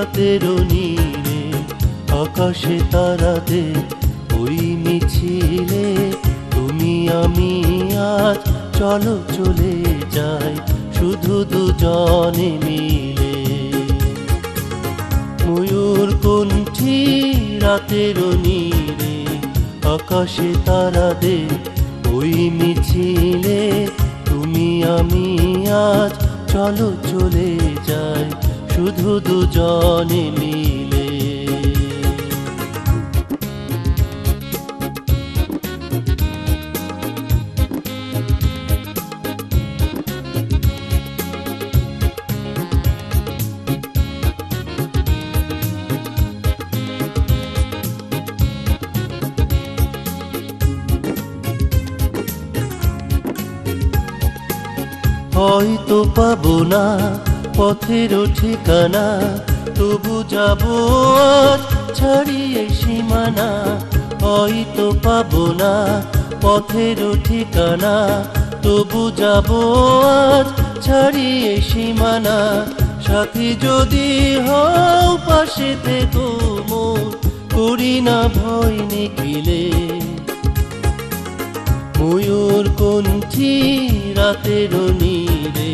রাতের নীড়ে আকাশে তারাদের ওই মিছিলে তুমি আমি আজ চলো চলে যাই শুধু দুজনে মিলে। ময়ূরকণ্ঠী রাতের নীড়ে আকাশে তারাদের ওই মিছিলে তুমি আমি আজ চলো চলে যাই শুধু দুজনে মিলে। হয়তো পাবো না পথের ঠিকানা, তবু যাবো আজ ছাড়িয়ে সীমানা। হয়তো পাবো না পথের ঠিকানা, তবু যাবো আজ ছাড়িয়ে সীমানা। সাথী যদি হও পাশে থেকো মোর, করি না ভয় নিখিলে। ময়ূরকণ্ঠী রাতের নীড়ে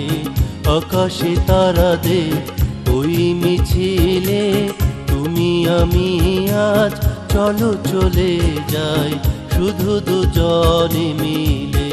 আকাশে তারাদের ওই মিছিলে তুমি আমি আজ চলো চলে যাই শুধু দুজনে মিলে।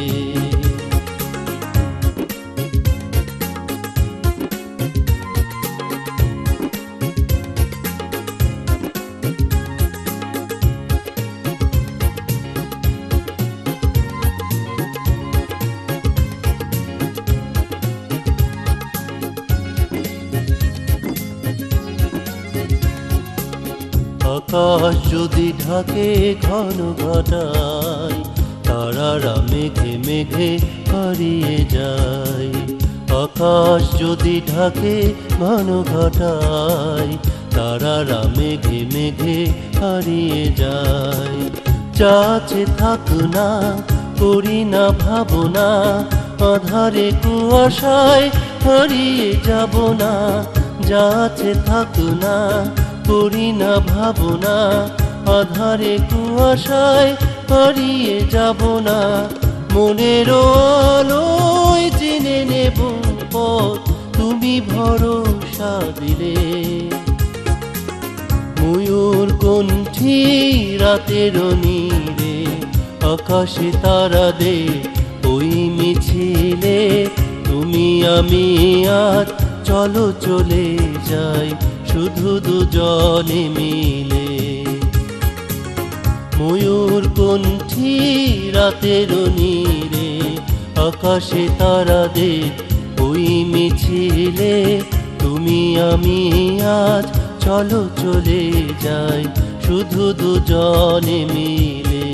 আকাশ যদি ঢাকে ঘন ঘটায়, তারারা মেঘে মেঘে হারিয়ে যায়। আকাশ যদি ঢাকে ঘন ঘটায়, তারারা মেঘে মেঘে হারিয়ে যায়। যাচ্ছে থাক না করি না ভাবনা, আধারে কুয়াশায় হারিয়ে যাব না। যাচ্ছে থাক না করি না ভাবনা, আধারে কুয়াশায় হারিয়ে যাব না। মনের আলোয় চিনে নেব পথ তুমি ভরসা দিলে। ময়ূরকণ্ঠী রাতের নীড়ে আকাশে তারাদের ওই মিছিলে তুমি আমি আজ চলো চলে যাই শুধু দুজনে মিলে। ময়ূরকণ্ঠী রাতের নীড়ে আকাশে তারাদের ওই মিছিলে তুমি আমি আজ চলো চলে যাই শুধু দুজনে মিলে।